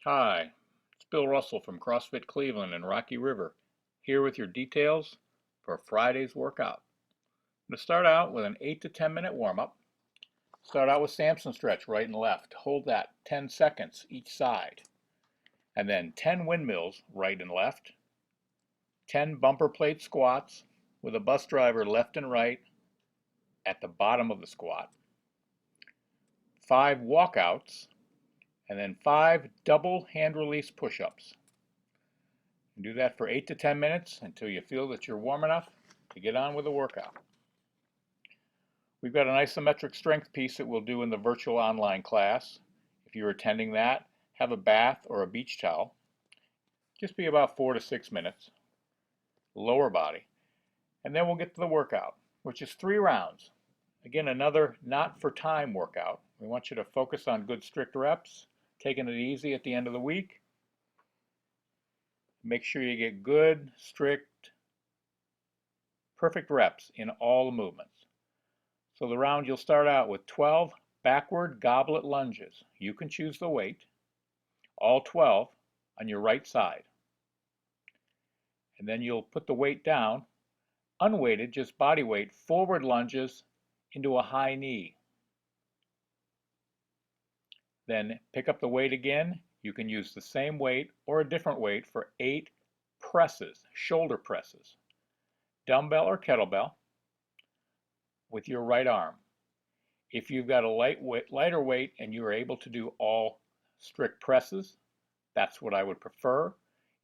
Hi, it's Bill Russell from CrossFit Cleveland and Rocky River, here with your details for Friday's workout. I'm going to start out with an 8 to 10 minute warm-up. Start out with Samson Stretch, right and left. Hold that 10 seconds each side. And then 10 windmills, right and left. 10 bumper plate squats with a bus driver left and right at the bottom of the squat. 5 walkouts, and then 5 double hand release push-ups. Do that for 8 to 10 minutes until you feel that you're warm enough to get on with the workout. We've got an isometric strength piece that we'll do in the virtual online class. If you're attending that, have a bath or a beach towel. Just be about 4 to 6 minutes. Lower body. And then we'll get to the workout, which is 3 rounds. Again, another not for time workout. We want you to focus on good strict reps, taking it easy at the end of the week. Make sure you get good, strict, perfect reps in all the movements. So the round you'll start out with 12 backward goblet lunges. You can choose the weight, all 12 on your right side. And then you'll put the weight down, unweighted, just body weight, forward lunges into a high knee. Then pick up the weight again. You can use the same weight or a different weight for 8 presses, shoulder presses, dumbbell or kettlebell with your right arm. If you've got a lighter weight and you're able to do all strict presses, that's what I would prefer.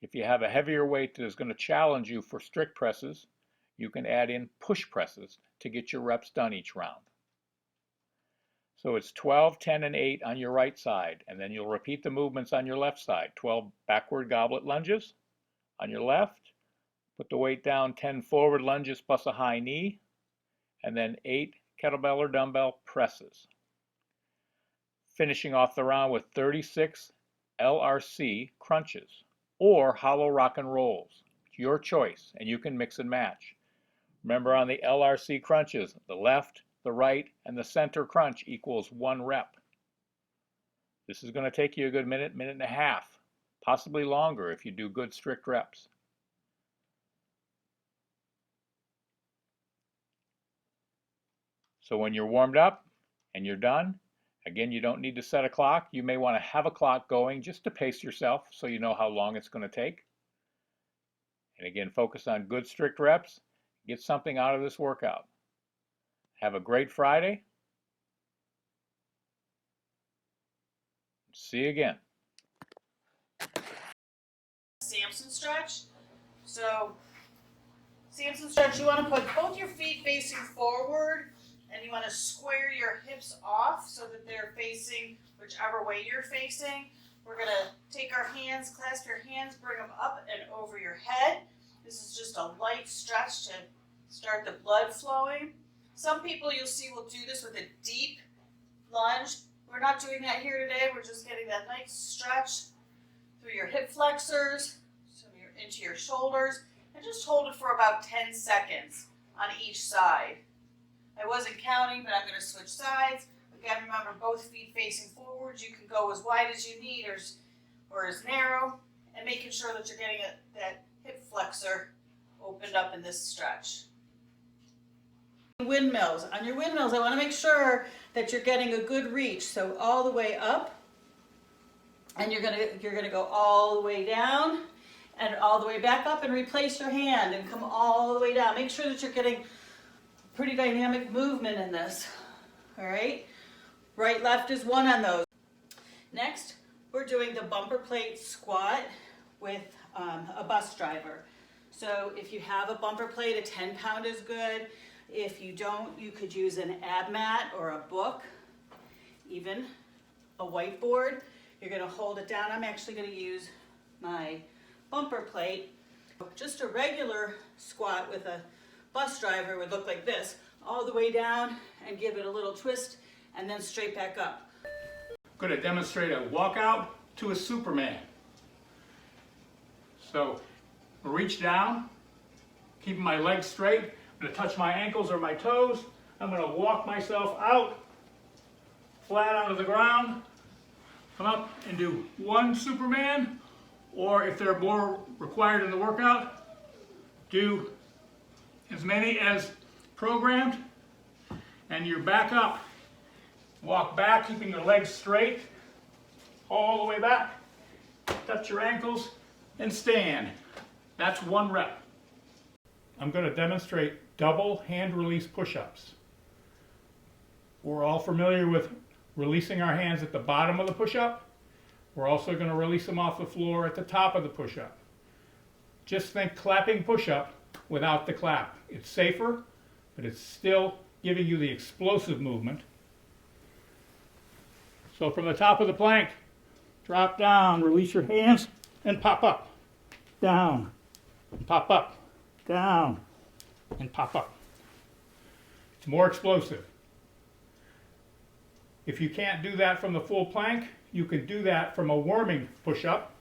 If you have a heavier weight that is going to challenge you for strict presses, you can add in push presses to get your reps done each round. So it's 12, 10, and 8 on your right side, and then you'll repeat the movements on your left side. 12 backward goblet lunges on your left, put the weight down, 10 forward lunges plus a high knee, and then 8 kettlebell or dumbbell presses. Finishing off the round with 36 L.R.C crunches or hollow rock and rolls. It's your choice, and you can mix and match. Remember, on the L.R.C crunches, the left, the right, and the center crunch equals 1 rep. This is going to take you a good minute, minute and a half, possibly longer if you do good strict reps. So when you're warmed up and you're done, again, you don't need to set a clock. You may want to have a clock going just to pace yourself so you know how long it's going to take. And again, focus on good strict reps. Get something out of this workout. Have a great Friday. See you again. Samson Stretch. So, Samson Stretch, you want to put both your feet facing forward and you want to square your hips off so that they're facing whichever way you're facing. We're going to take our hands, clasp your hands, bring them up and over your head. This is just a light stretch to start the blood flowing. Some people you'll see will do this with a deep lunge. We're not doing that here today. We're just getting that nice stretch through your hip flexors, so you're into your shoulders, and just hold it for about 10 seconds on each side. I wasn't counting, but I'm going to switch sides. Again, remember, both feet facing forward. You can go as wide as you need or as narrow, and making sure that you're getting that hip flexor opened up in this stretch. Windmills. On your windmills, I want to make sure that you're getting a good reach. So all the way up, and you're gonna go all the way down and all the way back up, and replace your hand and come all the way down. Make sure that you're getting pretty dynamic movement in this. All right, right, left is 1 on those. Next, we're doing the bumper plate squat with a bus driver. So if you have a bumper plate, a 10-pound is good. If you don't, you could use an ab mat or a book, even a whiteboard. You're going to hold it down. I'm actually going to use my bumper plate. Just a regular squat with a bus driver would look like this, all the way down and give it a little twist and then straight back up. I'm going to demonstrate a walkout to a Superman. So reach down, keeping my legs straight. I'm going to touch my ankles or my toes. I'm going to walk myself out, flat onto the ground, come up and do one Superman, or if they're more required in the workout, do as many as programmed, and you're back up. Walk back, keeping your legs straight, all the way back, touch your ankles, and stand. That's 1 rep. I'm going to demonstrate double hand release push-ups. We're all familiar with releasing our hands at the bottom of the push-up. We're also going to release them off the floor at the top of the push-up. Just think clapping push-up without the clap. It's safer, but it's still giving you the explosive movement. So from the top of the plank, drop down, release your hands, and pop up. Down, and pop up, down, and pop up. It's more explosive. If you can't do that from the full plank, you can do that from a warming push-up.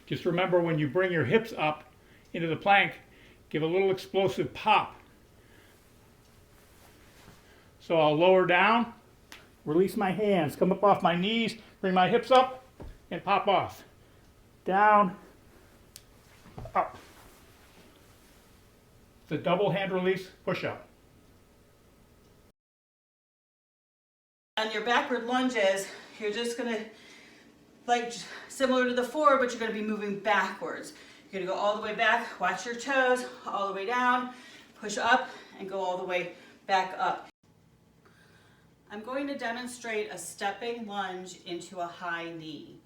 Just remember, when you bring your hips up into the plank, give a little explosive pop. So I'll lower down, release my hands, come up off my knees, bring my hips up, and pop off. Down, up. It's a double hand release push-up. On your backward lunges, you're just gonna, like similar to the forward, but you're gonna be moving backwards. You're gonna go all the way back, watch your toes, all the way down, push up, and go all the way back up. I'm going to demonstrate a stepping lunge into a high knee.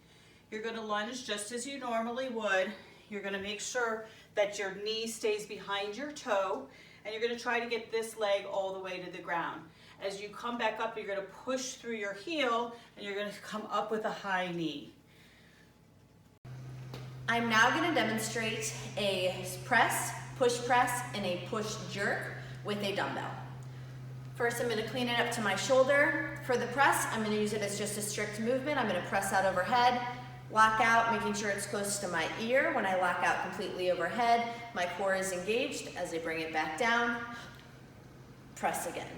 You're gonna lunge just as you normally would. You're gonna make sure that your knee stays behind your toe, and you're gonna try to get this leg all the way to the ground. As you come back up, you're gonna push through your heel, and you're gonna come up with a high knee. I'm now gonna demonstrate a press, push press, and a push jerk with a dumbbell. First, I'm gonna clean it up to my shoulder. For the press, I'm gonna use it as just a strict movement. I'm gonna press out overhead, lock out, making sure it's close to my ear. When I lock out completely overhead, my core is engaged. As I bring it back down, press again.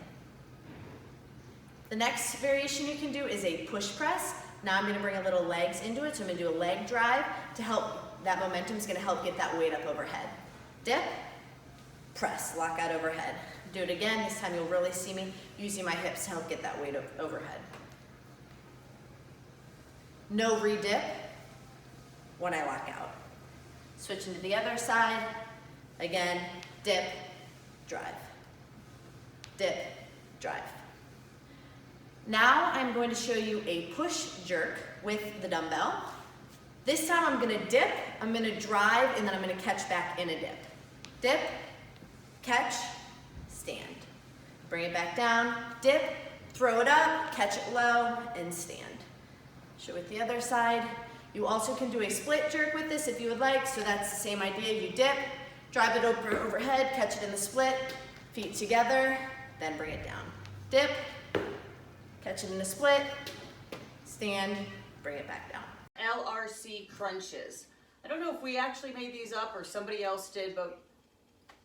The next variation you can do is a push press. Now I'm gonna bring a little legs into it, so I'm gonna do a leg drive to help, that momentum is gonna help get that weight up overhead. Dip, press, lock out overhead. Do it again, this time you'll really see me using my hips to help get that weight overhead. No re-dip when I lock out. Switching to the other side, again, dip, drive. Dip, drive. Now I'm going to show you a push jerk with the dumbbell. This time I'm gonna dip, I'm gonna drive, and then I'm gonna catch back in a dip. Dip, catch, stand. Bring it back down, dip, throw it up, catch it low, and stand. Show it the other side. You also can do a split jerk with this if you would like, so that's the same idea. You dip, drive it overhead, catch it in the split, feet together, then bring it down. Dip, catch it in the split, stand, bring it back down. L.R.C. crunches. I don't know if we actually made these up or somebody else did, but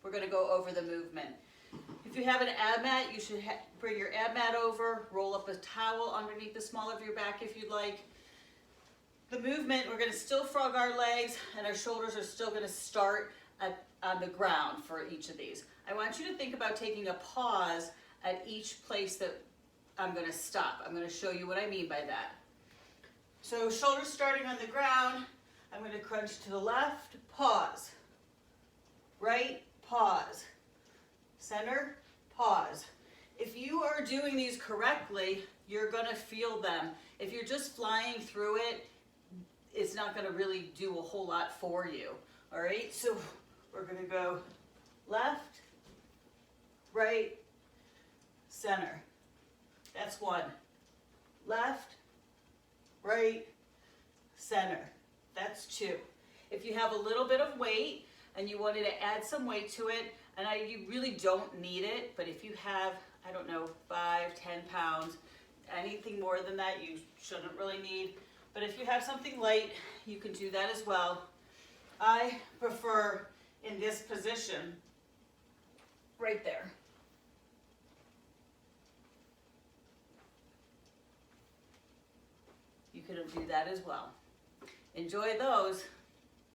we're gonna go over the movement. If you have an ab mat, you should bring your ab mat over, roll up a towel underneath the small of your back if you'd like. The movement, we're gonna still frog our legs, and our shoulders are still gonna start on the ground for each of these. I want you to think about taking a pause at each place that I'm gonna stop. I'm gonna show you what I mean by that. So shoulders starting on the ground, I'm gonna crunch to the left, pause. Right, pause. Center, pause. If you are doing these correctly, you're gonna feel them. If you're just flying through it, it's not gonna really do a whole lot for you. All right, so we're gonna go left, right, center. That's one. Left, right, center. That's two. If you have a little bit of weight and you wanted to add some weight to it, and you really don't need it, but if you have, I don't know, 5, 10 pounds, anything more than that you shouldn't really need. But if you have something light, you can do that as well. I prefer in this position, right there. You can do that as well. Enjoy those.